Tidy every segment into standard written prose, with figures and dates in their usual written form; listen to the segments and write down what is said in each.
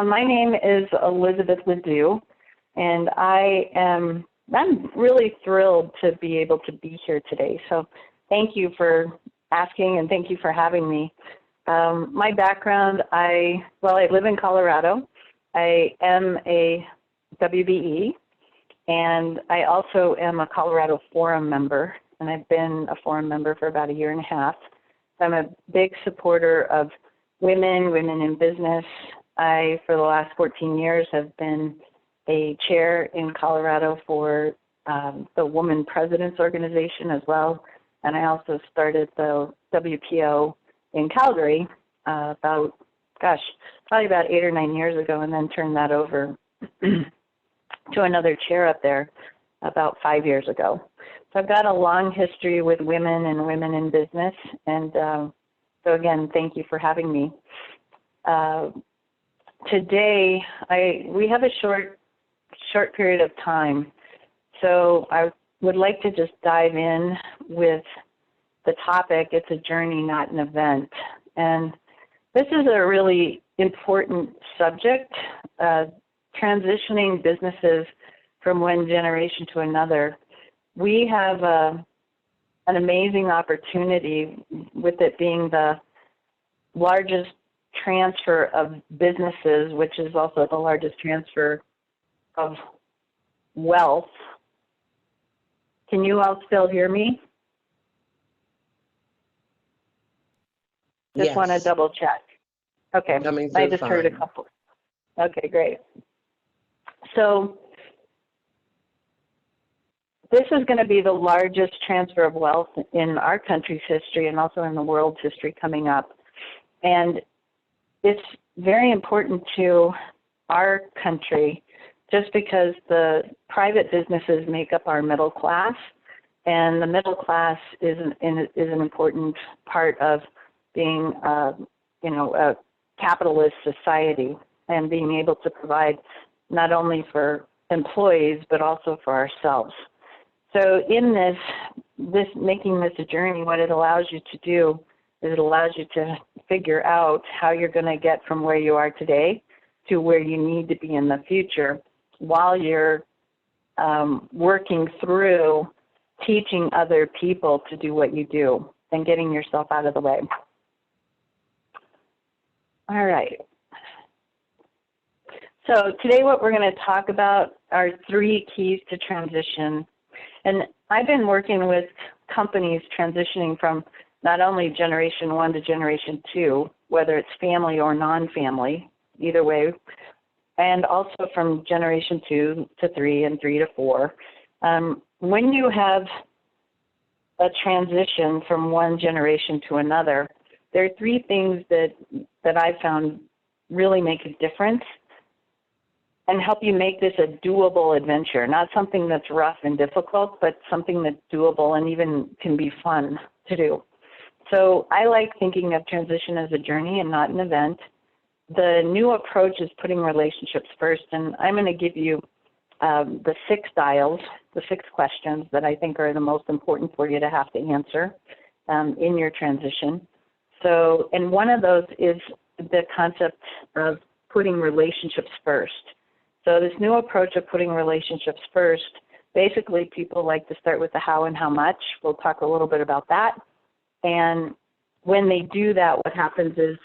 My name is Elizabeth Ledoux, and I'm really thrilled to be able to be here today. So thank you for asking, and thank you for having me. My background, I live in Colorado. I am a WBE, and I also am a Colorado Forum member, and I've been a Forum member for about 1.5 years. I'm a big supporter of women in business. I, for the last 14 years, have been a chair in Colorado for the Women Presidents Organization as well, and I also started the WPO in Calgary probably about 8 or 9 years ago, and then turned that over to another chair up there about 5 years ago. So I've got a long history with women in business, and so again, thank you for having me. Today, we have a short period of time, so I would like to just dive in with the topic. It's a journey, not an event. And this is a really important subject, transitioning businesses from one generation to another. We have an amazing opportunity with it being the largest transfer of businesses, which is also the largest transfer of wealth. Can you all still hear me? Just want to double check. Okay, I just heard a couple. Okay, great. So this is going to be the largest transfer of wealth in our country's history and also in the world's history coming up. And it's very important to our country just because the private businesses make up our middle class, and the middle class is an important part of being, a capitalist society and being able to provide not only for employees but also for ourselves. So in this making this a journey, what it allows you to do is it allows you to figure out how you're going to get from where you are today to where you need to be in the future while you're working through teaching other people to do what you do and getting yourself out of the way. All right. So today what we're going to talk about are 3 keys to transition. And I've been working with companies transitioning from not only generation 1 to generation 2, whether it's family or non-family, either way, and also from generation 2 to 3 and 3 to 4. When you have a transition from one generation to another, there are 3 things that I've found really make a difference and help you make this a doable adventure, not something that's rough and difficult, but something that's doable and even can be fun to do. So I like thinking of transition as a journey and not an event. The new approach is putting relationships first, and I'm going to give you the 6 dials, the 6 questions that I think are the most important for you to have to answer in your transition. So, and one of those is the concept of putting relationships first. So this new approach of putting relationships first, basically people like to start with the how and how much. We'll talk a little bit about that. And when they do that, what happens is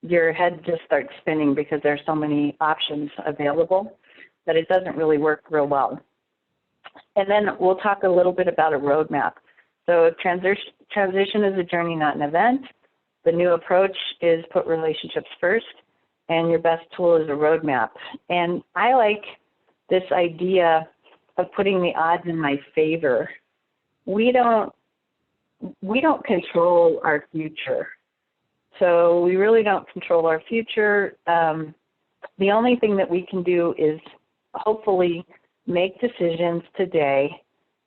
your head just starts spinning because there are so many options available that it doesn't really work real well. And then we'll talk a little bit about a roadmap. So transition is a journey, not an event. The new approach is put relationships first, and your best tool is a roadmap. And I like this idea of putting the odds in my favor. We don't control our future. So we really don't control our future. The only thing that we can do is hopefully make decisions today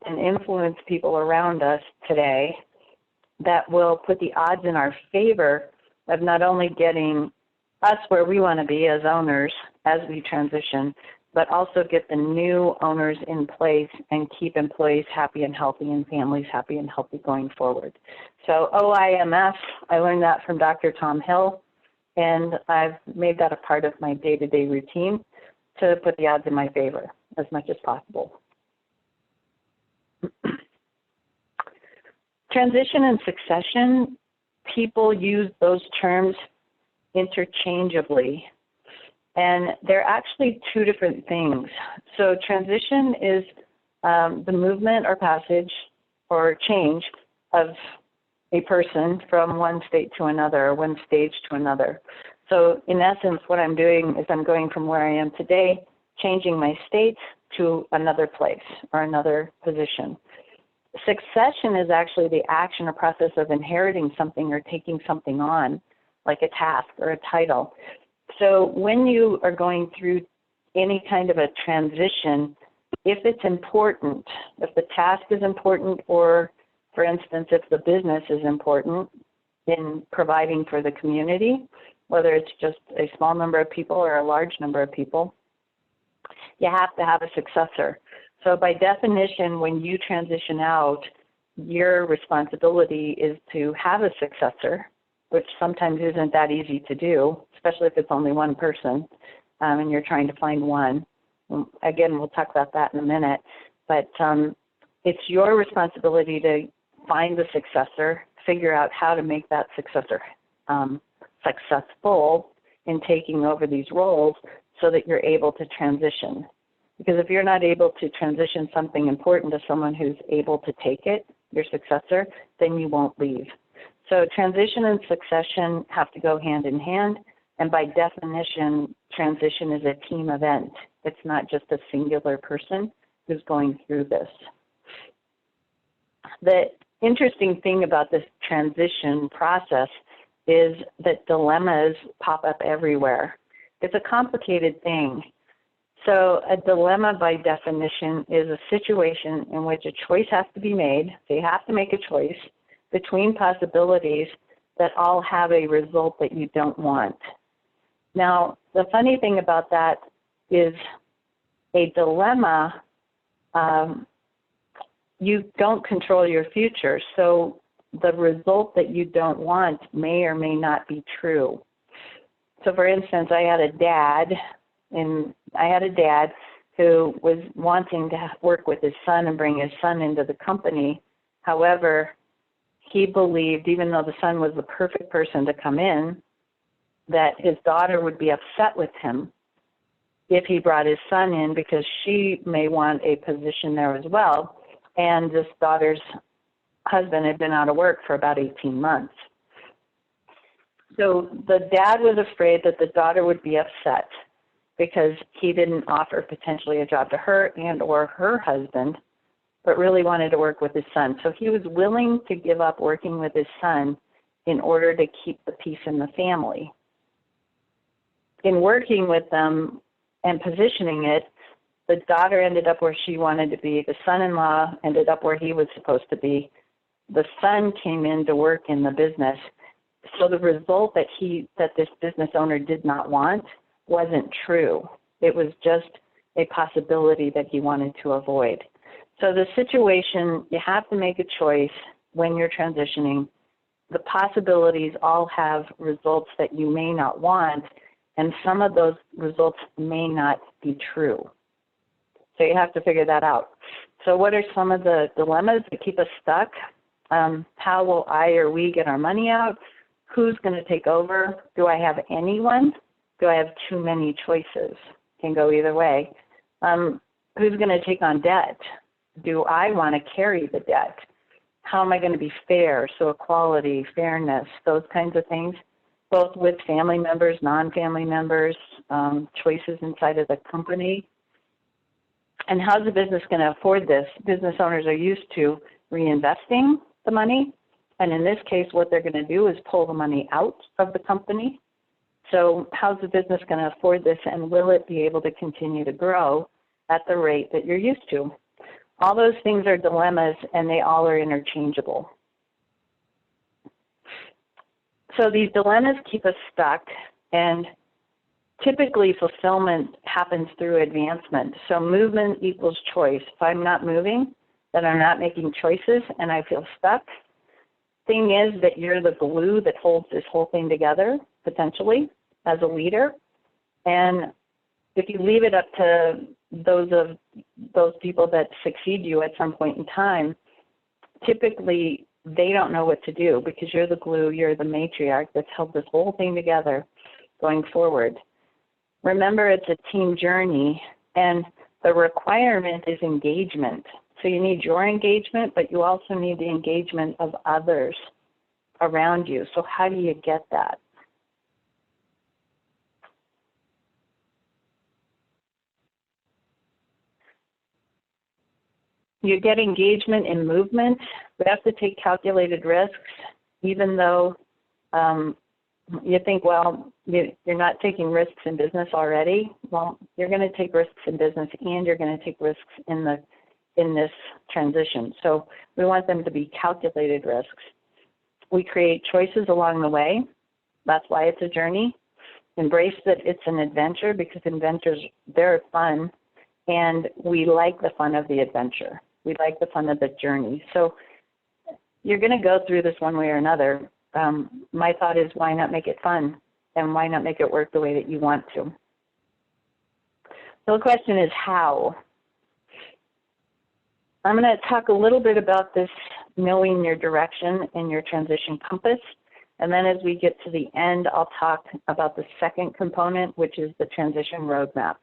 and influence people around us today that will put the odds in our favor of not only getting us where we want to be as owners as we transition, but also get the new owners in place and keep employees happy and healthy and families happy and healthy going forward. So OIMF, I learned that from Dr. Tom Hill. and I've made that a part of my day-to-day routine to put the odds in my favor as much as possible. Transition and succession, people use those terms interchangeably, and they're actually two different things. So transition is the movement or passage or change of a person from one state to another, or one stage to another. So in essence, what I'm doing is I'm going from where I am today, changing my state to another place or another position. Succession is actually the action or process of inheriting something or taking something on, like a task or a title. So when you are going through any kind of a transition, if it's important, if the task is important, or for instance, if the business is important in providing for the community, whether it's just a small number of people or a large number of people, you have to have a successor. So by definition, when you transition out, your responsibility is to have a successor, which sometimes isn't that easy to do, especially if it's only one person and you're trying to find one. Again, we'll talk about that in a minute. But it's your responsibility to find the successor, figure out how to make that successor successful in taking over these roles so that you're able to transition. Because if you're not able to transition something important to someone who's able to take it, your successor, then you won't leave. So transition and succession have to go hand in hand, and by definition, transition is a team event. It's not just a singular person who's going through this. The interesting thing about this transition process is that dilemmas pop up everywhere. It's a complicated thing. So a dilemma, by definition, is a situation in which a choice has to be made. So you have to make a choice between possibilities that all have a result that you don't want. Now, the funny thing about that is a dilemma, you don't control your future. So the result that you don't want may or may not be true. So for instance, I had a dad who was wanting to work with his son and bring his son into the company. However, he believed, even though the son was the perfect person to come in, that his daughter would be upset with him if he brought his son in because she may want a position there as well. And this daughter's husband had been out of work for about 18 months. So the dad was afraid that the daughter would be upset because he didn't offer potentially a job to her and or her husband, but really wanted to work with his son. So he was willing to give up working with his son in order to keep the peace in the family. In working with them and positioning it, the daughter ended up where she wanted to be. The son-in-law ended up where he was supposed to be. The son came in to work in the business. So the result that this business owner did not want wasn't true. It was just a possibility that he wanted to avoid. So the situation, you have to make a choice when you're transitioning. The possibilities all have results that you may not want, and some of those results may not be true. So you have to figure that out. So what are some of the dilemmas that keep us stuck? How will I or we get our money out? Who's going to take over? Do I have anyone? Do I have too many choices? Can go either way. Who's going to take on debt? Do I want to carry the debt? How am I going to be fair? So equality, fairness, those kinds of things, both with family members, non-family members, choices inside of the company. And how's the business going to afford this? Business owners are used to reinvesting the money. And in this case, what they're going to do is pull the money out of the company. So how's the business going to afford this, and will it be able to continue to grow at the rate that you're used to? All those things are dilemmas, and they all are interchangeable. So these dilemmas keep us stuck, and typically fulfillment happens through advancement. So movement equals choice. If I'm not moving, then I'm not making choices, and I feel stuck. Thing is that you're the glue that holds this whole thing together. potentially, as a leader. And if you leave it up to those people that succeed you at some point in time, typically they don't know what to do because you're the glue, you're the matriarch that's held this whole thing together going forward. Remember, it's a team journey, and the requirement is engagement. So you need your engagement, but you also need the engagement of others around you. So how do you get that? You get engagement in movement. We have to take calculated risks, even though you think, well, you're not taking risks in business already. Well, you're going to take risks in business, and you're going to take risks in this transition. So we want them to be calculated risks. We create choices along the way. That's why it's a journey. Embrace that it's an adventure, because adventures, they're fun, and we like the fun of the adventure. We like the fun of the journey. So you're going to go through this one way or another. My thought is, why not make it fun, and why not make it work the way that you want to? So the question is how. I'm going to talk a little bit about this knowing your direction and your transition compass. And then as we get to the end, I'll talk about the second component, which is the transition roadmap.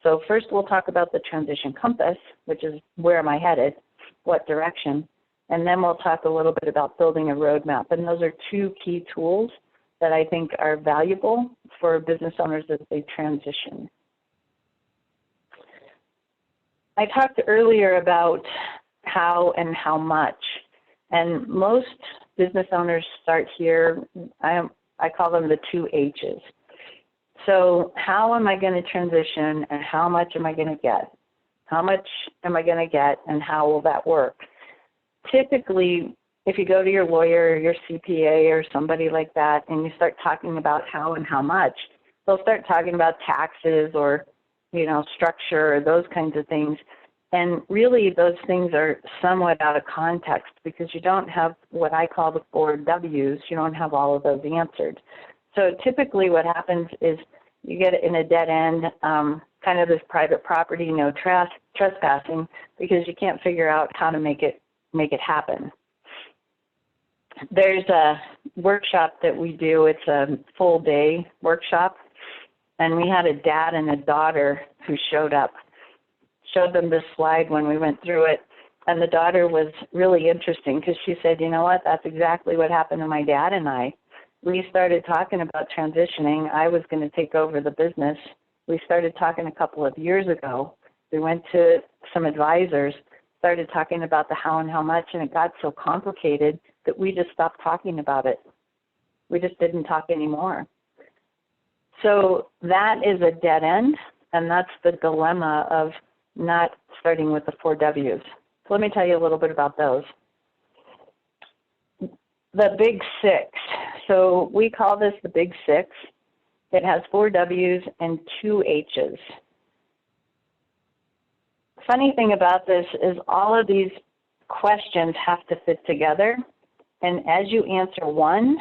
So first we'll talk about the transition compass, which is where am I headed, what direction, and then we'll talk a little bit about building a roadmap. And those are two key tools that I think are valuable for business owners as they transition. I talked earlier about how and how much, and most business owners start here. I call them the two H's. So how am I going to transition, and how much am I going to get? How much am I going to get, and how will that work? Typically, if you go to your lawyer or your CPA or somebody like that and you start talking about how and how much, they'll start talking about taxes or, structure or those kinds of things. And really those things are somewhat out of context because you don't have what I call the 4 W's. You don't have all of those answered. So typically what happens is you get in a dead end, kind of this private property, no trespassing, because you can't figure out how to make it happen. There's a workshop that we do. It's a full day workshop, and we had a dad and a daughter who showed up. Showed them this slide when we went through it, and the daughter was really interesting because she said, you know what, that's exactly what happened to my dad and I. We started talking about transitioning. I was going to take over the business. We started talking a couple of years ago. We went to some advisors, started talking about the how and how much, and it got so complicated that we just stopped talking about it. We just didn't talk anymore. So that is a dead end, and that's the dilemma of not starting with the 4 W's. So let me tell you a little bit about those. The Big 6. So we call this the Big 6. It has 4 W's and 2 H's. Funny thing about this is all of these questions have to fit together, and as you answer one,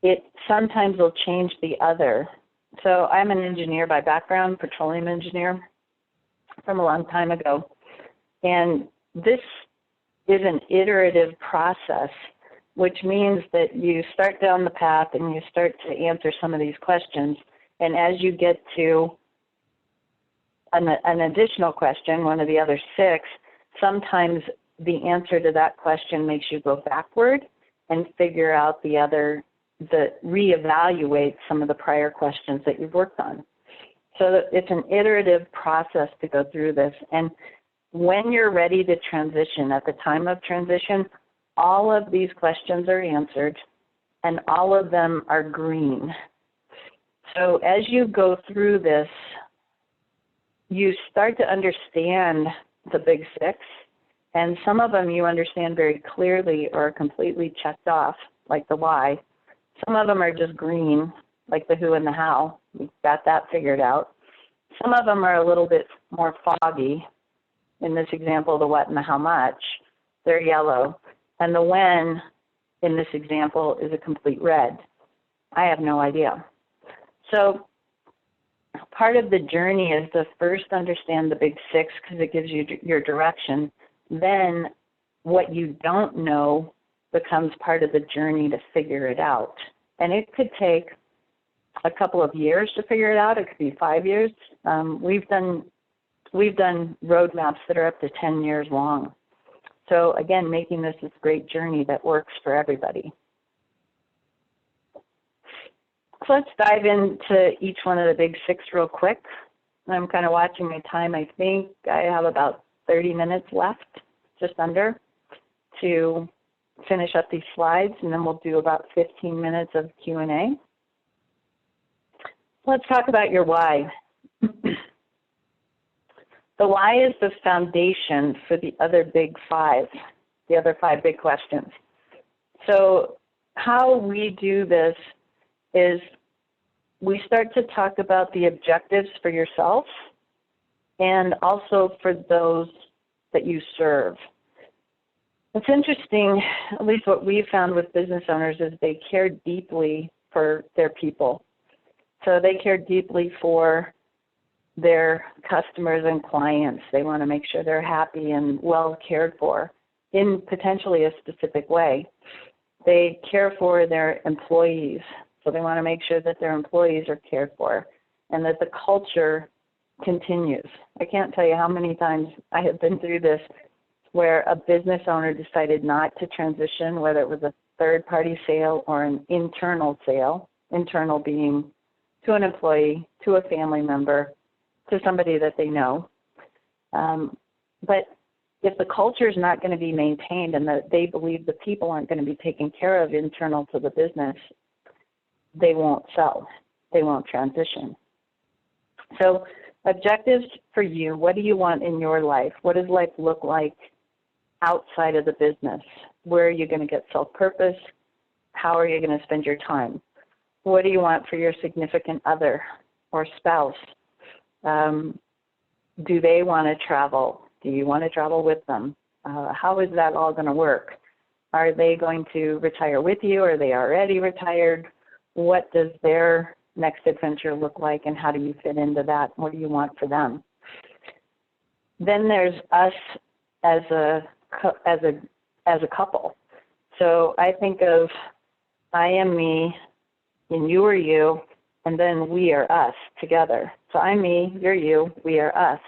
it sometimes will change the other. So I'm an engineer by background, petroleum engineer from a long time ago, and this is an iterative process, which means that you start down the path and you start to answer some of these questions, and as you get to an additional question, one of the other 6, sometimes the answer to that question makes you go backward and figure out reevaluate some of the prior questions that you've worked on. So it's an iterative process to go through this. And when you're ready to transition, at the time of transition, all of these questions are answered and all of them are green. So as you go through this, you start to understand the Big 6, and some of them you understand very clearly or are completely checked off, like the why. Some of them are just green, like the who and the how. We've got that figured out. Some of them are a little bit more foggy. In this example, the what and the how much, they're yellow. And the when, in this example, is a complete red. I have no idea. So part of the journey is to first understand the big six because it gives you your direction. Then what you don't know becomes part of the journey to figure it out. And it could take a couple of years to figure it out. It could be 5 years. We've done roadmaps that are up to 10 years long. So again, making this great journey that works for everybody. So let's dive into each one of the big six real quick. I'm kind of watching my time. I think I have about 30 minutes left, just under, to finish up these slides, and then we'll do about 15 minutes of Q&A. Let's talk about your why. The why is the foundation for the other big five, the other five big questions. So how we do this is we start to talk about the objectives for yourself and also for those that you serve. It's interesting, at least what we've found with business owners, is they care deeply for their people. So they care deeply for their customers and clients. They want to make sure they're happy and well cared for in potentially a specific way. They care for their employees. So they want to make sure that their employees are cared for and that the culture continues. I can't tell you how many times I have been through this where a business owner decided not to transition, whether it was a third-party sale or an internal sale, internal being to an employee, to a family member, to somebody that they know. But if the culture is not going to be maintained and that they believe the people aren't going to be taken care of internal to the business, they won't sell. They won't transition. So objectives for you, what do you want in your life? What does life look like outside of the business? Where are you going to get self-purpose? How are you going to spend your time? What do you want for your significant other or spouse? Do they want to travel? Do you want to travel with them? How is that all going to work? Are they going to retire with you? Are they already retired? What does their next adventure look like, and how do you fit into that? What do you want for them? Then there's us as a couple. So I think of I am me, and you are you, and then we are us together. So I'm me, you're you, we are us.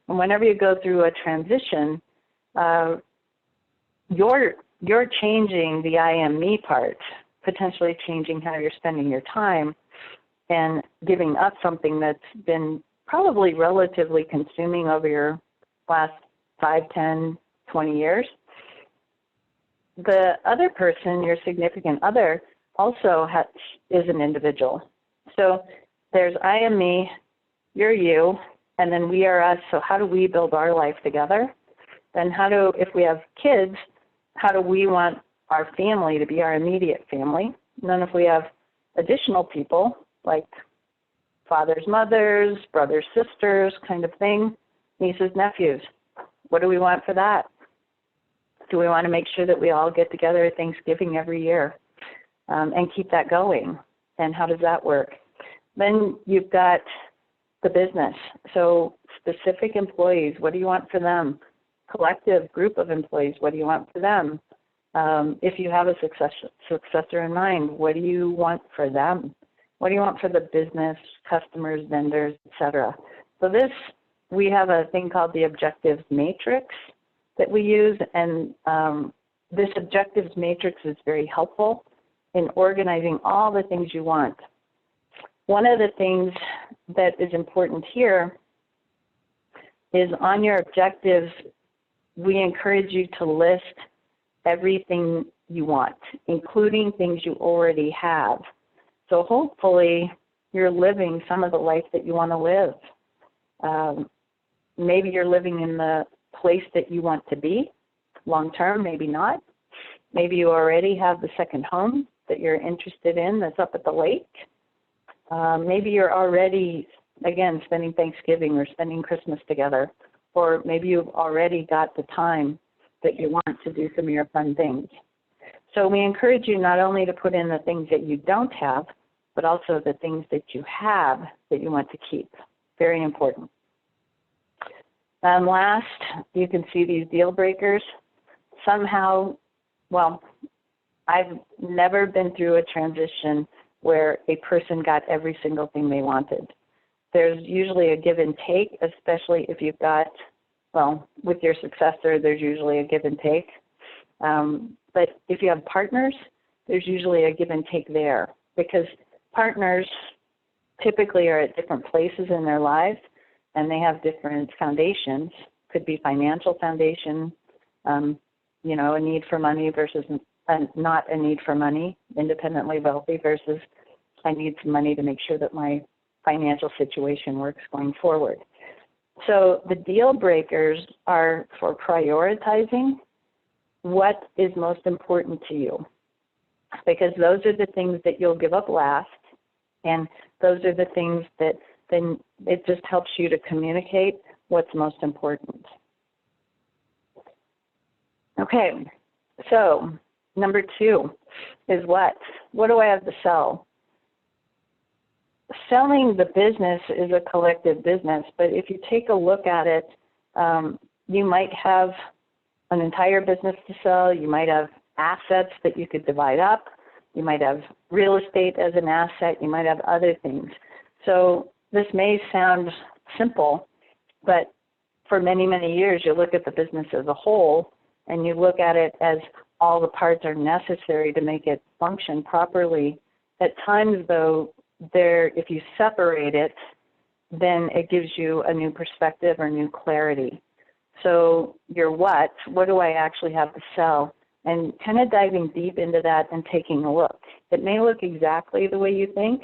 And whenever you go through a transition, you're changing the I am me part, potentially changing how you're spending your time and giving up something that's been probably relatively consuming over your last 5, 10, 20 years. The other person, your significant other, also is an individual. So there's I am me, you're you, and then we are us. So how do we build our life together? Then if we have kids, how do we want our family to be our immediate family? And then if we have additional people, like fathers, mothers, brothers, sisters, kind of thing, nieces, nephews, what do we want for that? Do we want to make sure that we all get together at Thanksgiving every year and keep that going? And how does that work? Then you've got the business. So specific employees, what do you want for them? Collective group of employees, what do you want for them? If you have a successor in mind, what do you want for them? What do you want for the business, customers, vendors, etc.? So we have a thing called the objectives matrix that we use, and this objectives matrix is very helpful in organizing all the things you want. One of the things that is important here is on your objectives, we encourage you to list everything you want, including things you already have. So hopefully you're living some of the life that you want to live. Maybe you're living in the place that you want to be long term, maybe not. Maybe you already have the second home that you're interested in that's up at the lake. Maybe you're already, again, spending Thanksgiving or spending Christmas together. Or maybe you've already got the time that you want to do some of your fun things. So we encourage you not only to put in the things that you don't have, but also the things that you have that you want to keep. Very important. Last, you can see these deal breakers. Somehow, well, I've never been through a transition where a person got every single thing they wanted. There's usually a give and take, especially if you've got, well, with your successor, there's usually a give and take. But if you have partners, there's usually a give and take there, because partners typically are at different places in their lives and they have different foundations. Could be financial foundation, you know, a need for money versus not a need for money, independently wealthy versus I need some money to make sure that my financial situation works going forward. So the deal breakers are for prioritizing what is most important to you, because those are the things that you'll give up last, and those are the things that then it just helps you to communicate what's most important. Okay, so number 2 is what? What do I have to sell? Selling the business is a collective business, but if you take a look at it, you might have an entire business to sell. You might have assets that you could divide up. You might have real estate as an asset. You might have other things. So this may sound simple, but for many, many years, you look at the business as a whole, and you look at it as all the parts are necessary to make it function properly. At times, though, if you separate it, then it gives you a new perspective or new clarity. So your what do I actually have to sell? And kind of diving deep into that and taking a look. It may look exactly the way you think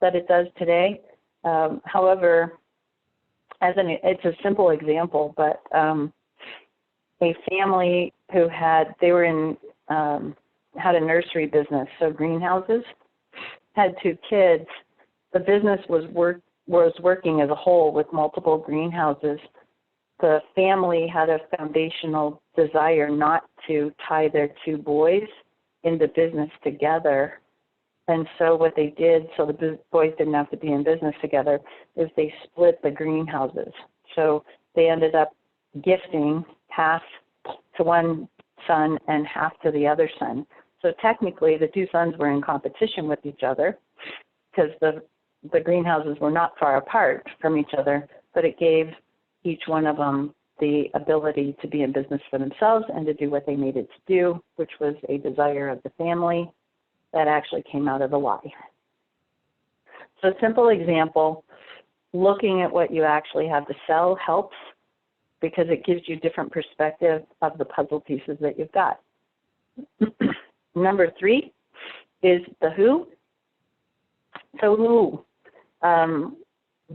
that it does today. However, it's a simple example, but a family who had a nursery business, so greenhouses, had 2 kids. The business was working as a whole with multiple greenhouses. The family had a foundational desire not to tie their 2 boys into business together. And so what they did, so the boys didn't have to be in business together, is they split the greenhouses. So they ended up gifting half to one son and half to the other son. So technically, the 2 sons were in competition with each other because the greenhouses were not far apart from each other, but it gave each one of them the ability to be in business for themselves and to do what they needed to do, which was a desire of the family that actually came out of the why. So a simple example, looking at what you actually have to sell helps because it gives you different perspective of the puzzle pieces that you've got. Number 3 is the who. So who?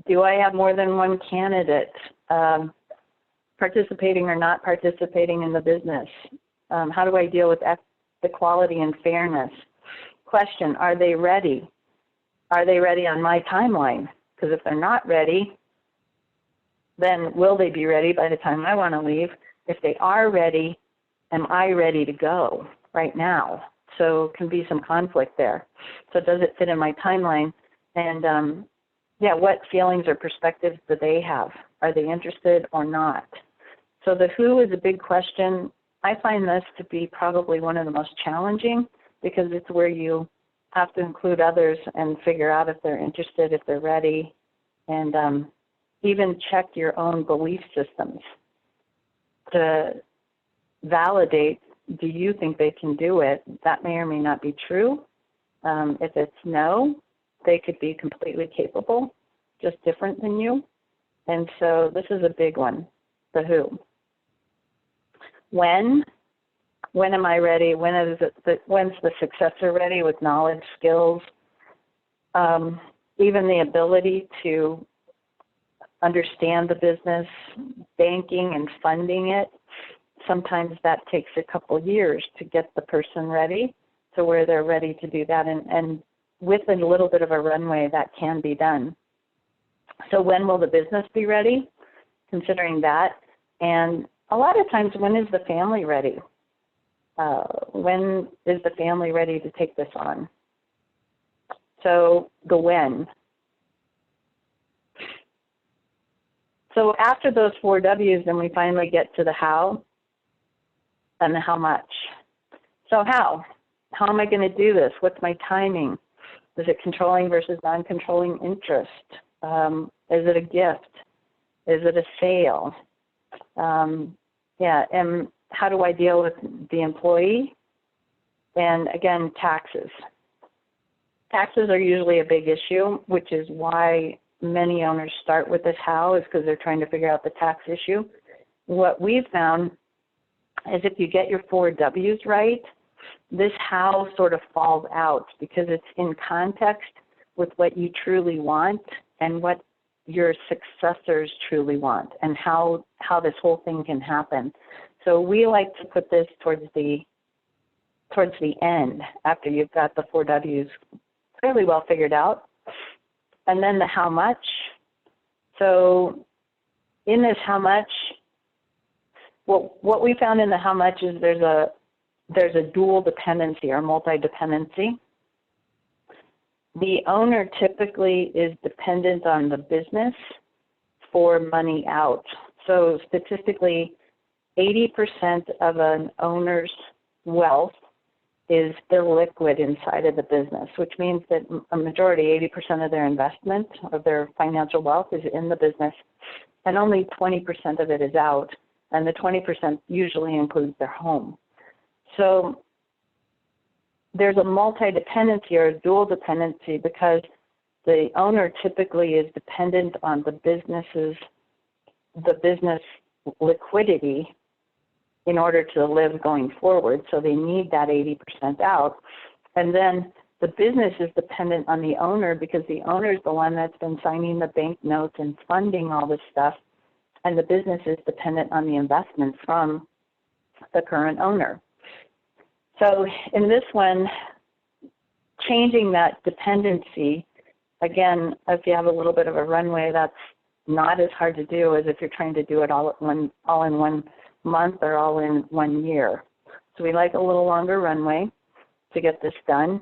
Do I have more than one candidate participating or not participating in the business? How do I deal with equality and fairness? Question, are they ready? Are they ready on my timeline? Because if they're not ready, then will they be ready by the time I want to leave? If they are ready, am I ready to go right now? So can be some conflict there. So does it fit in my timeline? And what feelings or perspectives do they have? Are they interested or not? So the who is a big question. I find this to be probably one of the most challenging because it's where you have to include others and figure out if they're interested, if they're ready, and even check your own belief systems to validate, do you think they can do it? That may or may not be true. If it's no, they could be completely capable, just different than you. And so this is a big one, the who. When am I ready? When's the successor ready with knowledge, skills, even the ability to understand the business, banking and funding it. Sometimes that takes a couple years to get the person ready to where they're ready to do that. And with a little bit of a runway, that can be done. So when will the business be ready? Considering that. And a lot of times, when is the family ready? When is the family ready to take this on? So the when. So after those 4 W's, then we finally get to the how and the how much. So how? How am I going to do this? What's my timing? Is it controlling versus non-controlling interest? Is it a gift? Is it a sale? And how do I deal with the employee? And again, taxes. Taxes are usually a big issue, which is why many owners start with this how, is because they're trying to figure out the tax issue. What we've found is if you get your 4 W's right, this how sort of falls out because it's in context with what you truly want and what your successors truly want and how this whole thing can happen. So we like to put this towards the end after you've got the 4 W's fairly well figured out. And then the how much. So in this how much, what we found in the how much is there's a dual dependency or multi-dependency. The owner typically is dependent on the business for money out. So statistically, 80% of an owner's wealth is illiquid inside of the business, which means that a majority, 80% of their investment, of their financial wealth is in the business, and only 20% of it is out, and the 20% usually includes their home. So there's a multi-dependency or a dual dependency because the owner typically is dependent on the business liquidity in order to live going forward. So they need that 80% out. And then the business is dependent on the owner because the owner is the one that's been signing the bank notes and funding all this stuff. And the business is dependent on the investment from the current owner. So in this one, changing that dependency, again, if you have a little bit of a runway, that's not as hard to do as if you're trying to do it all in one month or all in 1 year. So we like a little longer runway to get this done.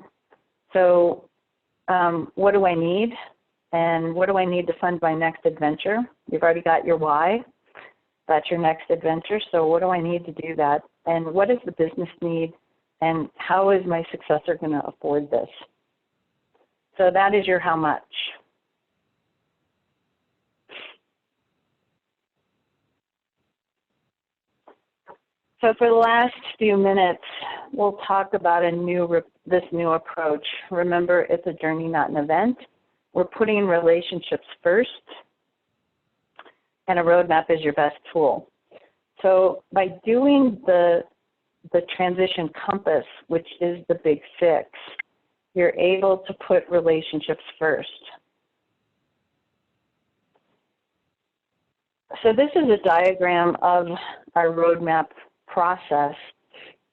So what do I need? And what do I need to fund my next adventure? You've already got your why. That's your next adventure. So what do I need to do that? And what does the business need? And how is my successor going to afford this? So that is your how much. So for the last few minutes, we'll talk about this new approach. Remember, it's a journey, not an event. We're putting relationships first, and a roadmap is your best tool. So by doing the transition compass, which is the big 6, you're able to put relationships first. So this is a diagram of our roadmap process,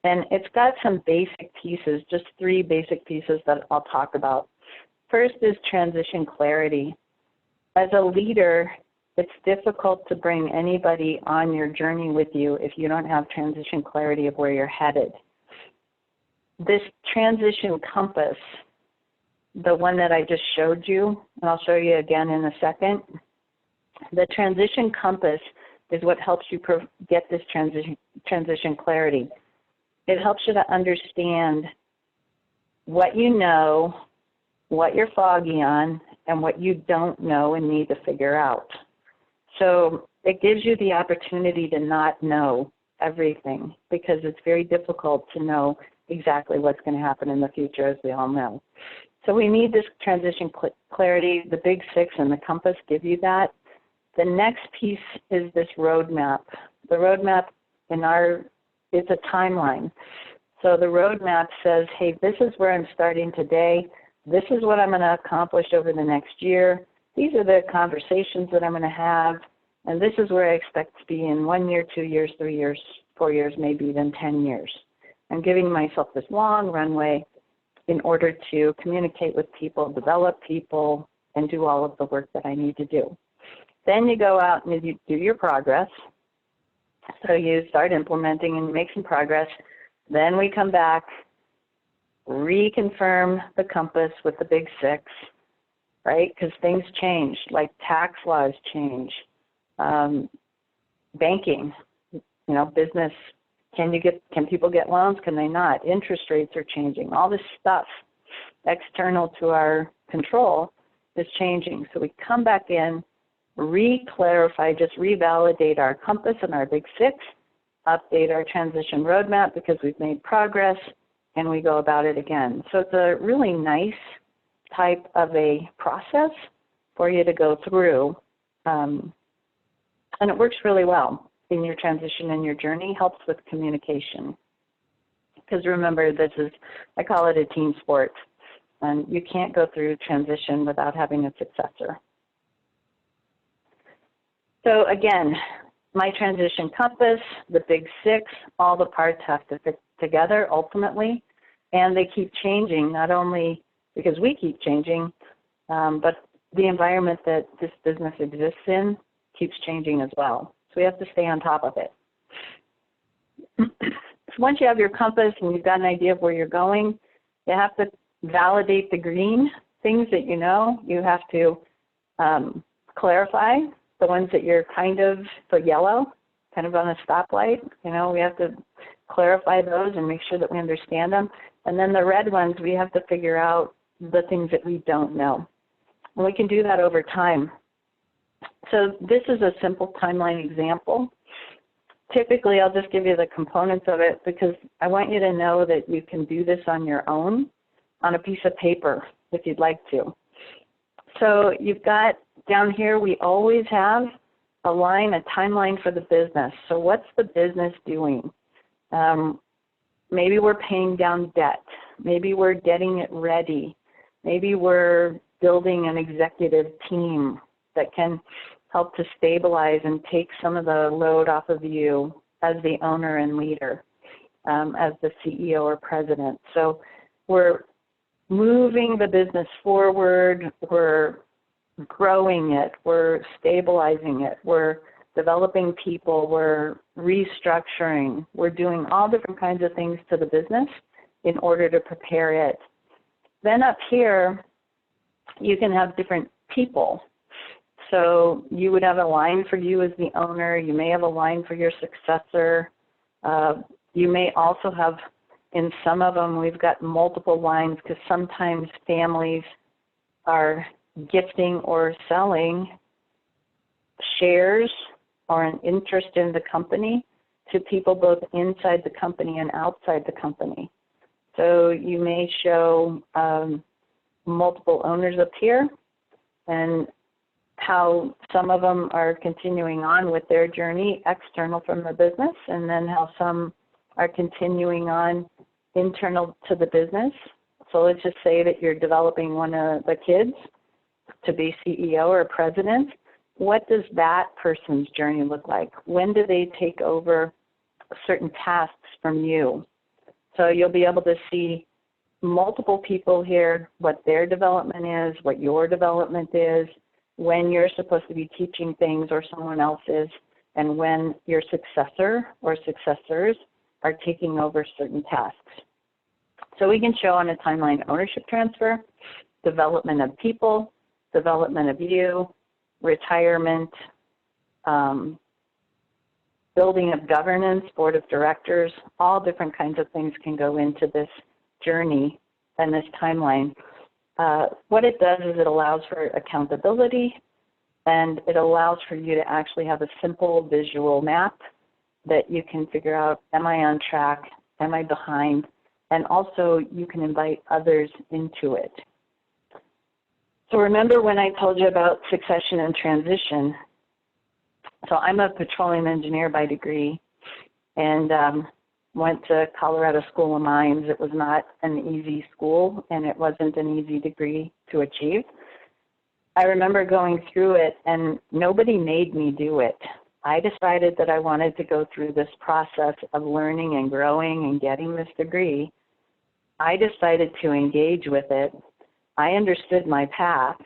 and it's got some basic pieces, just 3 basic pieces that I'll talk about. First is transition clarity. As a leader, it's difficult to bring anybody on your journey with you if you don't have transition clarity of where you're headed. This transition compass, the one that I just showed you, and I'll show you again in a second, the transition compass is what helps you get this transition clarity. It helps you to understand what you know, what you're foggy on, and what you don't know and need to figure out. So it gives you the opportunity to not know everything because it's very difficult to know exactly what's going to happen in the future, as we all know. So we need this transition clarity. The big 6 and the compass give you that. The next piece is this roadmap. The roadmap it's a timeline. So the roadmap says, hey, this is where I'm starting today. This is what I'm going to accomplish over the next year. These are the conversations that I'm going to have. And this is where I expect to be in 1 year, 2 years, 3 years, 4 years, maybe even 10 years. I'm giving myself this long runway in order to communicate with people, develop people, and do all of the work that I need to do. Then you go out and you do your progress. So you start implementing and make some progress. Then we come back, reconfirm the compass with the big six, right? Because things change, like tax laws change, banking, business. Can people get loans? Can they not? Interest rates are changing. All this stuff external to our control is changing. So we come back in, re-clarify, just revalidate our compass and our big six, update our transition roadmap because we've made progress, and we go about it again. So it's a really nice type of a process for you to go through, and it works really well in your transition and your journey, helps with communication. Because remember, I call it a team sport, and you can't go through transition without having a successor. So again, my transition compass, the big six, all the parts have to fit together ultimately, and they keep changing, not only because we keep changing, but the environment that this business exists in keeps changing as well. So we have to stay on top of it. So once you have your compass and you've got an idea of where you're going, you have to validate the green things that you know. You have to clarify the ones that you're the yellow, kind of on a stoplight. We have to clarify those and make sure that we understand them. And then the red ones, we have to figure out the things that we don't know. And we can do that over time. So this is a simple timeline example. Typically, I'll just give you the components of it because I want you to know that you can do this on your own on a piece of paper if you'd like to. So you've got down here, we always have a timeline for the business. So what's the business doing? Maybe we're paying down debt. Maybe we're getting it ready. Maybe we're building an executive team that can help to stabilize and take some of the load off of you as the owner and leader, as the CEO or president. So we're moving the business forward, we're growing it, we're stabilizing it, we're developing people, we're restructuring, we're doing all different kinds of things to the business in order to prepare it. Then up here, you can have different people. So you would have a line for you as the owner. You may have a line for your successor. You may also have, in some of them, we've got multiple lines because sometimes families are gifting or selling shares or an interest in the company to people both inside the company and outside the company. So you may show multiple owners up here and how some of them are continuing on with their journey external from the business, and then how some are continuing on internal to the business. So let's just say that you're developing one of the kids to be CEO or president. What does that person's journey look like? When do they take over certain tasks from you? So you'll be able to see multiple people here, what their development is, what your development is, when you're supposed to be teaching things or someone else is, and when your successor or successors are taking over certain tasks. So we can show on a timeline ownership transfer, development of people, development of you, retirement, building of governance, board of directors, all different kinds of things can go into this journey and this timeline. What it does is it allows for accountability, and it allows for you to actually have a simple visual map that you can figure out, am I on track, am I behind, and also you can invite others into it. So remember when I told you about succession and transition, so I'm a petroleum engineer by degree, and went to Colorado School of Mines. It was not an easy school, and it wasn't an easy degree to achieve. I remember going through it, and nobody made me do it. I decided that I wanted to go through this process of learning and growing and getting this degree. I decided to engage with it. I understood my path,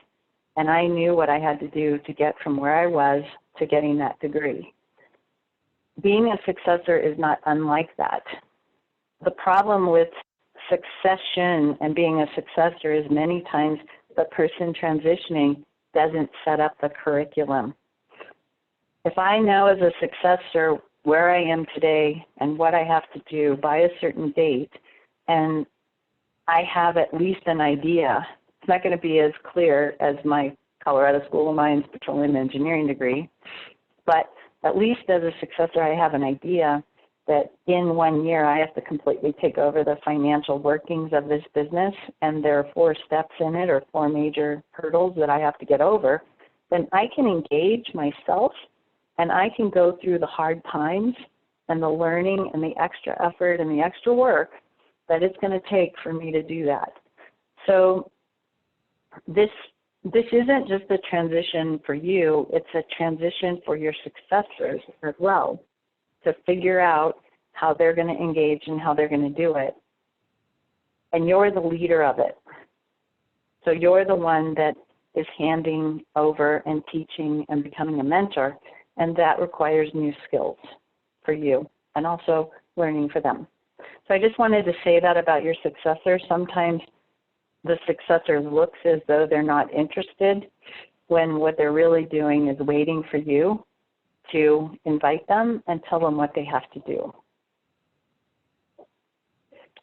and I knew what I had to do to get from where I was to getting that degree. Being a successor is not unlike that. The problem with succession and being a successor is many times the person transitioning doesn't set up the curriculum. If I know as a successor where I am today and what I have to do by a certain date, and I have at least an idea, it's not going to be as clear as my Colorado School of Mines Petroleum Engineering degree, but at least as a successor I have an idea that in 1 year I have to completely take over the financial workings of this business, and there are 4 steps in it or 4 major hurdles that I have to get over, then I can engage myself and I can go through the hard times and the learning and the extra effort and the extra work that it's going to take for me to do that. So this isn't just a transition for you, it's a transition for your successors as well, to figure out how they're going to engage and how they're going to do it. And you're the leader of it. So you're the one that is handing over and teaching and becoming a mentor, and that requires new skills for you and also learning for them. So I just wanted to say that about your successor. Sometimes the successor looks as though they're not interested when what they're really doing is waiting for you to invite them and tell them what they have to do.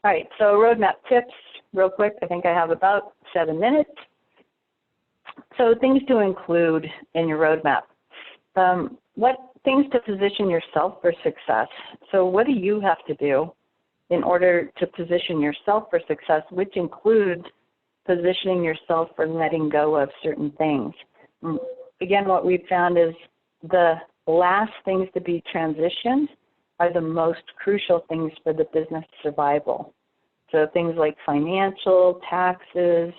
All right, so roadmap tips, real quick. I think I have about 7 minutes. So things to include in your roadmap. What things to position yourself for success. So what do you have to do in order to position yourself for success, which includes positioning yourself for letting go of certain things. Again, what we've found is the last things to be transitioned are the most crucial things for the business survival. So things like financial, taxes,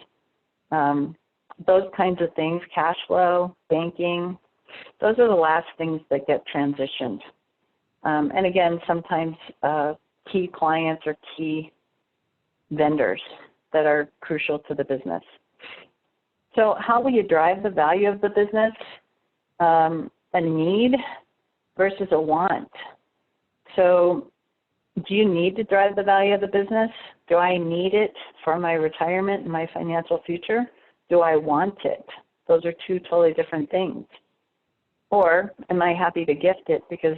those kinds of things, cash flow, banking, those are the last things that get transitioned. And again, sometimes key clients or key vendors that are crucial to the business. So how will you drive the value of the business? A need versus a want. So do you need to drive the value of the business? Do I need it for my retirement and my financial future? Do I want it? Those are 2 totally different things. Or am I happy to gift it because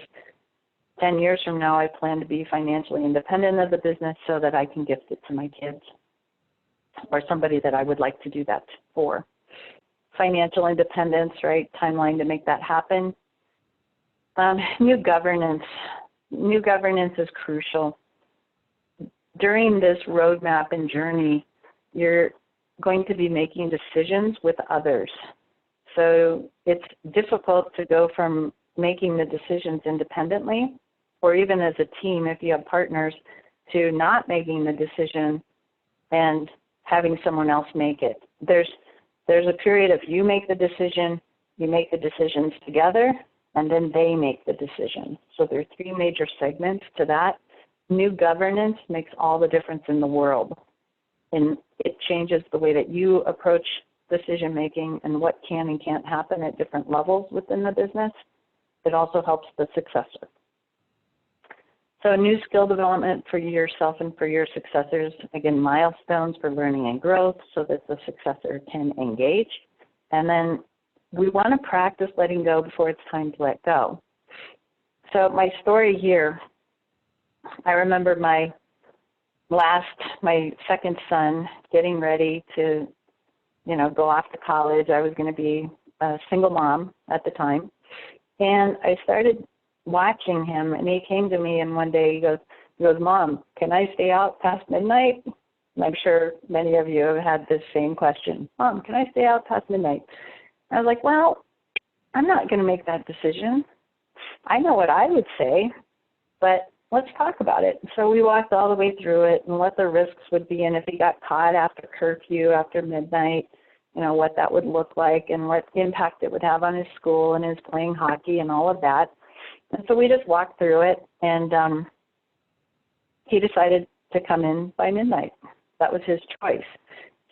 10 years from now I plan to be financially independent of the business so that I can gift it to my kids or somebody that I would like to do that for. Financial independence, right? Timeline to make that happen. New governance. New governance is crucial. During this roadmap and journey, you're going to be making decisions with others. So it's difficult to go from making the decisions independently, or even as a team if you have partners, to not making the decision and having someone else make it. There's a period of you make the decision, you make the decisions together, and then they make the decision. So there are 3 major segments to that. New governance makes all the difference in the world. And it changes the way that you approach decision making and what can and can't happen at different levels within the business. It also helps the successor. So new skill development for yourself and for your successors. Again, milestones for learning and growth so that the successor can engage. And then we want to practice letting go before it's time to let go. So my story here, I remember my second son getting ready to, go off to college. I was going to be a single mom at the time. And I started watching him, and he came to me, and one day he goes, "Mom, can I stay out past midnight?" And I'm sure many of you have had this same question. "Mom, can I stay out past midnight?" I was like, well, I'm not going to make that decision. I know what I would say, but let's talk about it. So we walked all the way through it and what the risks would be, and if he got caught after curfew, after midnight, what that would look like and what impact it would have on his school and his playing hockey and all of that. And so we just walked through it, and he decided to come in by midnight. That was his choice.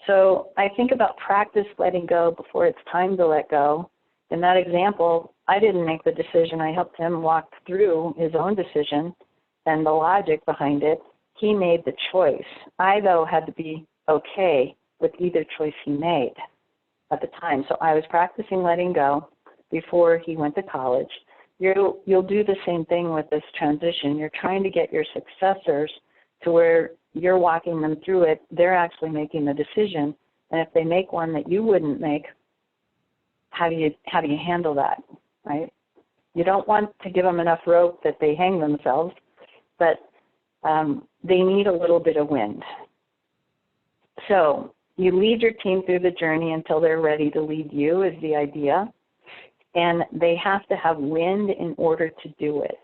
So I think about practice letting go before it's time to let go. In that example, I didn't make the decision. I helped him walk through his own decision and the logic behind it. he made the choice. I, though, had to be okay with either choice he made at the time. So I was practicing letting go before he went to college. You'll do the same thing with this transition. You're trying to get your successors to where you're walking them through it. They're actually making the decision. And if they make one that you wouldn't make, how do you handle that, right? You don't want to give them enough rope that they hang themselves, but they need a little bit of wind. So you lead your team through the journey until they're ready to lead you is the idea. And they have to have wind in order to do it.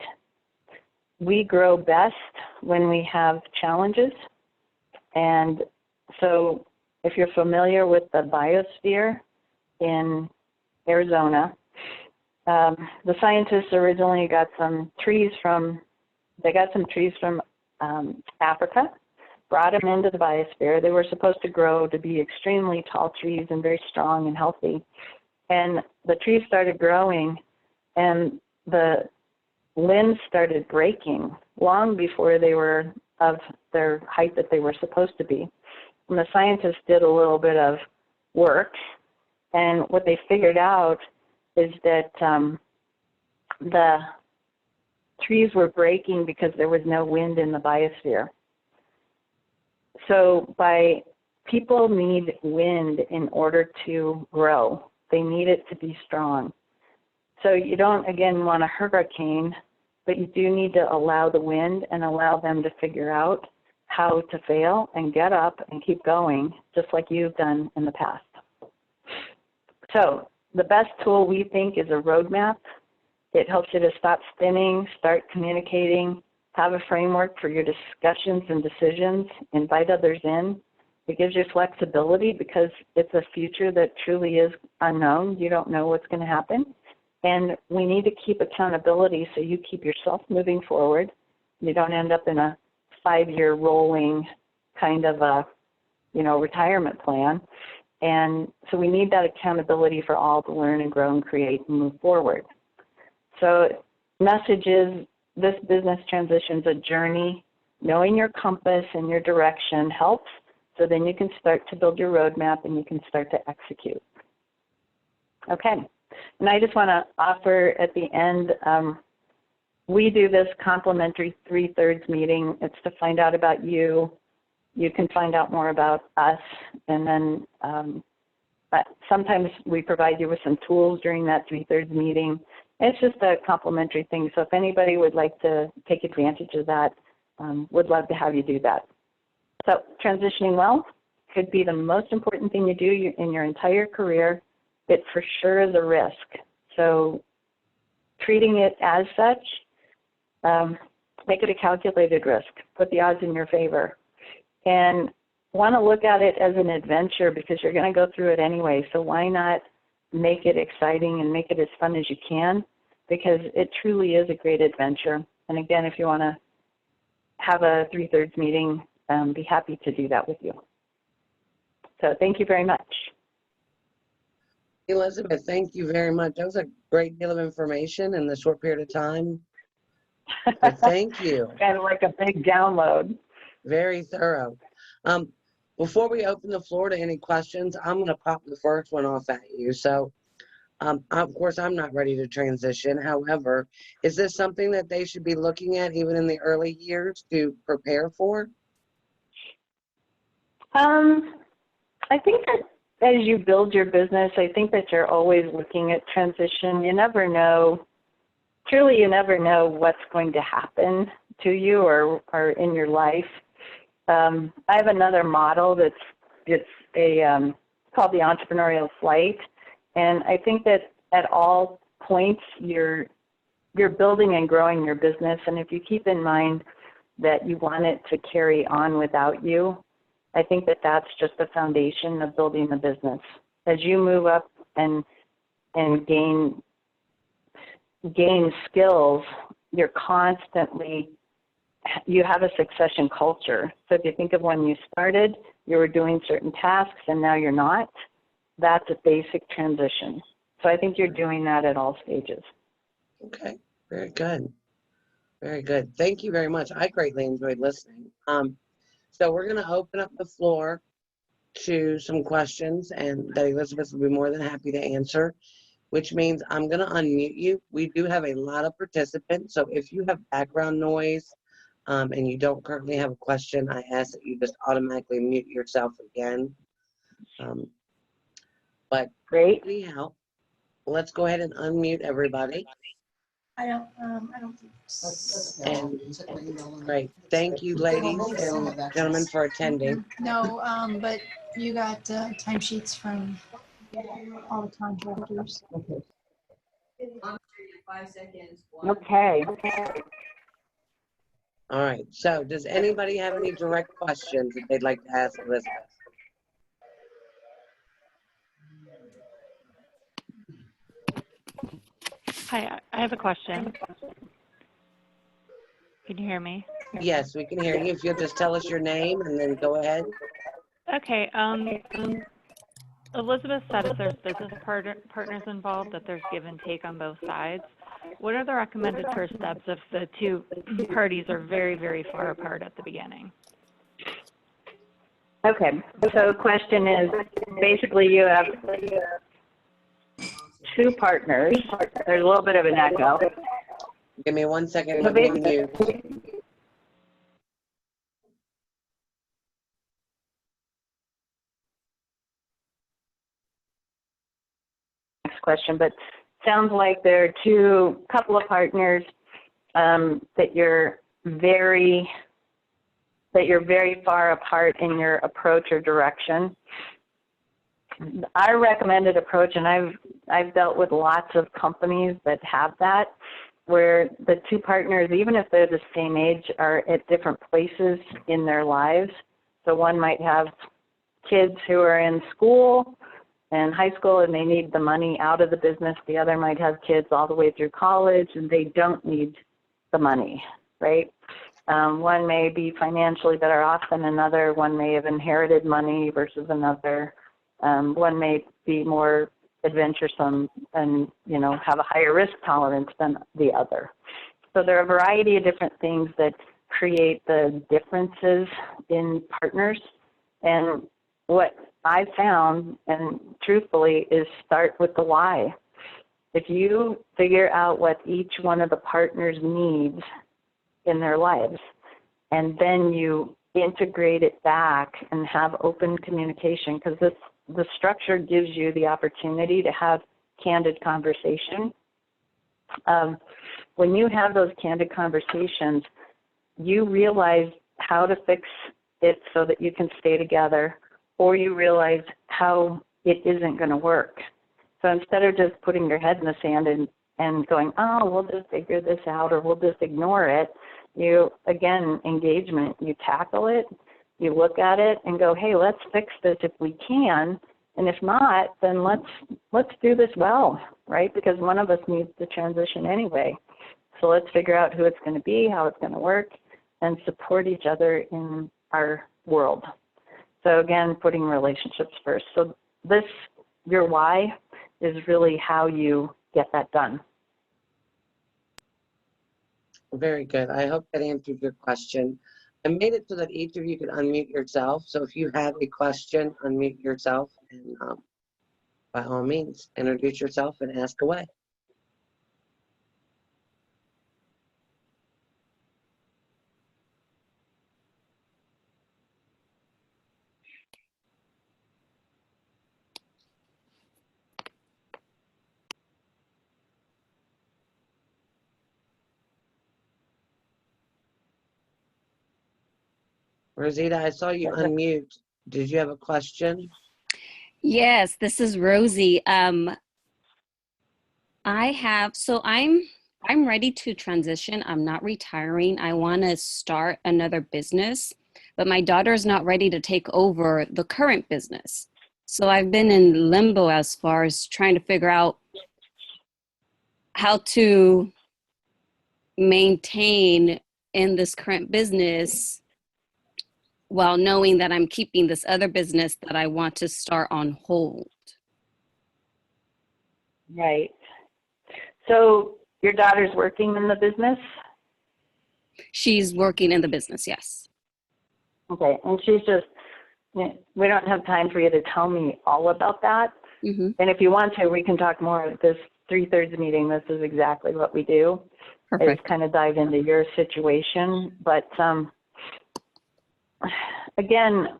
We grow best when we have challenges. And so if you're familiar with the biosphere in Arizona, the scientists originally got some trees from Africa, brought them into the biosphere. They were supposed to grow to be extremely tall trees and very strong and healthy. And the trees started growing, and the limbs started breaking long before they were of their height that they were supposed to be. And the scientists did a little bit of work, and what they figured out is that the trees were breaking because there was no wind in the biosphere. So people need wind in order to grow. They need it to be strong. So you don't, again, want a hurricane, but you do need to allow the wind and allow them to figure out how to fail and get up and keep going, just like you've done in the past. So the best tool we think is a roadmap. It helps you to stop spinning, start communicating, have a framework for your discussions and decisions, invite others in. It gives you flexibility because it's a future that truly is unknown. You don't know what's going to happen. And we need to keep accountability so you keep yourself moving forward. You don't end up in a 5-year rolling kind of a, retirement plan. And so we need that accountability for all to learn and grow and create and move forward. So message is this business transition is a journey. Knowing your compass and your direction helps. So then you can start to build your roadmap and you can start to execute. Okay, and I just want to offer at the end, we do this complimentary 3/3 meeting. It's to find out about you. You can find out more about us, and then sometimes we provide you with some tools during that 3/3 meeting. It's just a complimentary thing, so if anybody would like to take advantage of that, would love to have you do that. So transitioning well could be the most important thing you do in your entire career. It for sure is a risk. So treating it as such, make it a calculated risk. Put the odds in your favor. And want to look at it as an adventure because you're going to go through it anyway. So why not make it exciting and make it as fun as you can, because it truly is a great adventure. And again, if you want to have a 3/3 meeting, be happy to do that with you. So thank you very much. Elizabeth, thank you very much. That was a great deal of information in a short period of time. So thank you. Kind of like a big download. Very thorough. Before we open the floor to any questions, I'm going to pop the first one off at you. So, of course, I'm not ready to transition. However, is this something that they should be looking at even in the early years to prepare for? I think that as you build your business, I think that you're always looking at transition. You never know, truly you never know what's going to happen to you or in your life. I have another model it's called the entrepreneurial flight, and I think that at all points you're building and growing your business, and if you keep in mind that you want it to carry on without you, I think that that's just the foundation of building the business. As you move up and gain skills, you have a succession culture. So if you think of when you started, you were doing certain tasks and now you're not, that's a basic transition. So I think you're doing that at all stages. Okay, very good. Very good. Thank you very much. I greatly enjoyed listening. So we're going to open up the floor to some questions, and that Elizabeth will be more than happy to answer, which means I'm going to unmute you. We do have a lot of participants, so if you have background noise and you don't currently have a question, I ask that you just automatically mute yourself again. But Great. anyhow, let's go ahead and unmute everybody. I don't think so. And great. Thank you, ladies and gentlemen, for attending. No, but you got timesheets from all the contractors. Okay. All right. So does anybody have any direct questions that they'd like to ask Elizabeth? Hi, I have a question. Can you hear me? Yes, we can hear you. If you'll just tell us your name and then go ahead. Okay. Elizabeth said if there's business partners involved, that there's give and take on both sides. What are the recommended first steps if the two parties are very, very far apart at the beginning? Okay. So the question is, basically you have two partners. There's a little bit of an echo. Give me 1 second. So Let me basically, mute. next question, but sounds like there are couple of partners that you're very far apart in your approach or direction. Our recommended approach, and I've dealt with lots of companies that have that, where the two partners, even if they're the same age, are at different places in their lives. So one might have kids who are in school and high school and they need the money out of the business. The other might have kids all the way through college and they don't need the money, right? One may be financially better off than another. One may have inherited money versus another. One may be more adventuresome and, have a higher risk tolerance than the other. So there are a variety of different things that create the differences in partners. And what I found, and truthfully, is start with the why. If you figure out what each one of the partners needs in their lives, and then you integrate it back and have open communication, because the structure gives you the opportunity to have candid conversation. When you have those candid conversations, you realize how to fix it so that you can stay together, or you realize how it isn't going to work. So instead of just putting your head in the sand and going, oh, we'll just figure this out, or we'll just ignore it, engagement, you tackle it, you look at it and go, hey, let's fix this if we can, and if not, then let's do this well, right? Because one of us needs to transition anyway. So let's figure out who it's going to be, how it's going to work, and support each other in our world. So again, putting relationships first. So your why is really how you get that done. Very good. I hope that answered your question. I made it so that each of you could unmute yourself. So if you have a question, unmute yourself and by all means, introduce yourself and ask away. Rosita, I saw you unmute. Did you have a question? Yes, this is Rosie. I'm ready to transition. I'm not retiring. I want to start another business, but my daughter's not ready to take over the current business. So I've been in limbo as far as trying to figure out how to maintain in this current business while knowing that I'm keeping this other business that I want to start on hold. Right. So your daughter's working in the business? She's working in the business, yes. Okay, and she's just, we don't have time for you to tell me all about that. Mm-hmm. And if you want to, we can talk more at this 3/3 meeting. This is exactly what we do. Is Perfect. kind of dive into your situation. But again,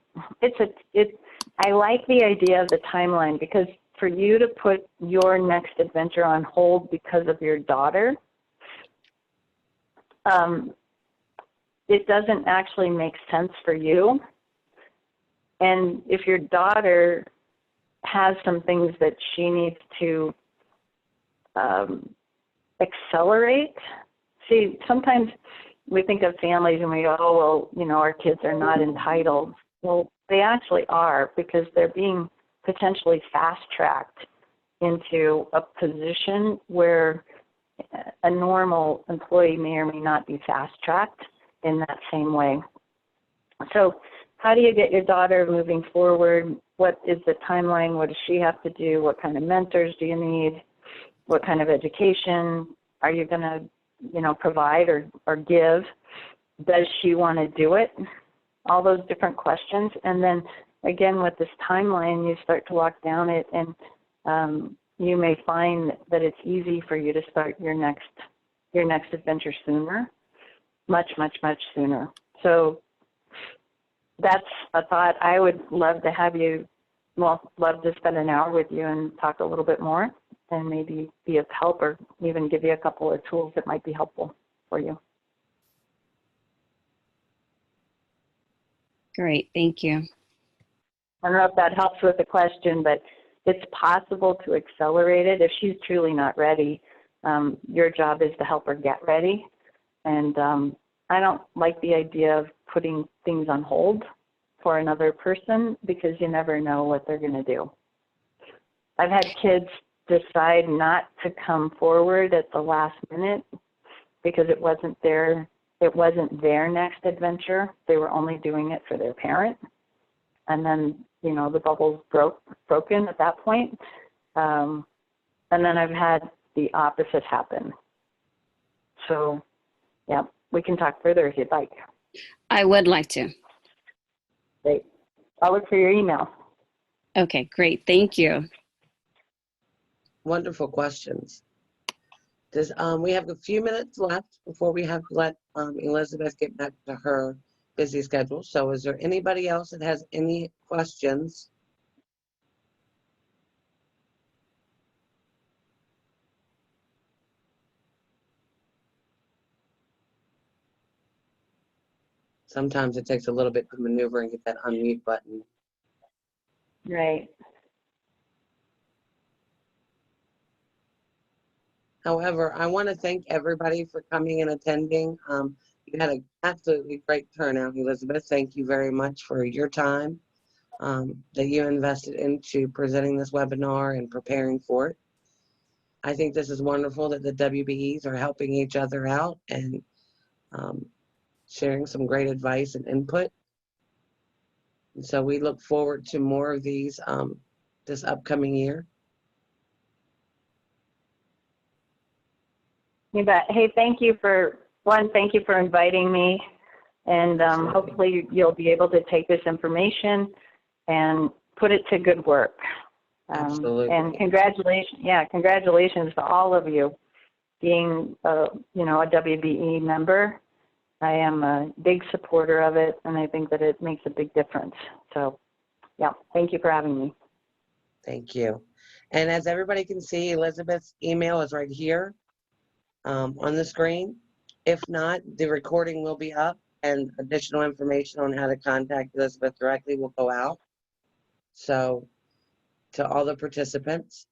I like the idea of the timeline, because for you to put your next adventure on hold because of your daughter, it doesn't actually make sense for you. And if your daughter has some things that she needs to accelerate, see, sometimes we think of families and we go, oh, well, you know, our kids are not entitled. Well, they actually are, because they're being potentially fast-tracked into a position where a normal employee may or may not be fast-tracked in that same way. So how do you get your daughter moving forward? What is the timeline? What does she have to do? What kind of mentors do you need? What kind of education are you going to, you know, provide or give? Does she want to do it? All those different questions. And then again, with this timeline, you start to walk down it, and you may find that it's easy for you to start your next adventure sooner, much, much, much sooner. So that's a thought. I would love to have you, well, love to spend an hour with you and talk a little bit more, and maybe be of help, or even give you a couple of tools that might be helpful for you. Great, thank you. I don't know if that helps with the question, but it's possible to accelerate it. If she's truly not ready, your job is to help her get ready. And I don't like the idea of putting things on hold for another person, because you never know what they're going to do. I've had kids decide not to come forward at the last minute because it wasn't their next adventure. They were only doing it for their parent. And then, you know, the bubble's broken at that point. And then I've had the opposite happen. So, yeah, we can talk further if you'd like. I would like to. Great. I'll look for your email. Okay, great, thank you. Wonderful questions. Does we have a few minutes left before we have to let Elizabeth get back to her busy schedule. So is there anybody else that has any questions? Sometimes it takes a little bit to maneuver and get that unmute button. Right. However, I want to thank everybody for coming and attending. You had an absolutely great turnout, Elizabeth. Thank you very much for your time that you invested into presenting this webinar and preparing for it. I think this is wonderful that the WBEs are helping each other out and sharing some great advice and input. And so we look forward to more of these this upcoming year. You bet. Hey, thank you for inviting me, and hopefully you'll be able to take this information and put it to good work. Absolutely. And congratulations to all of you being you know, a WBE member. I am a big supporter of it, and I think that it makes a big difference. So, yeah, thank you for having me. Thank you. And as everybody can see, Elizabeth's email is right here on the screen. If not, the recording will be up, and additional information on how to contact Elizabeth directly will go out. So, to all the participants,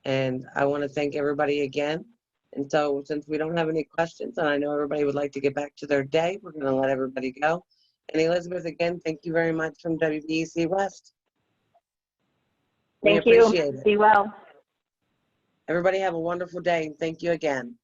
and I want to thank everybody again. And so, since we don't have any questions, and I know everybody would like to get back to their day, we're going to let everybody go. And Elizabeth, again, thank you very much from WBEC West. We Thank you. appreciate it. Be well. Everybody have a wonderful day, and thank you again.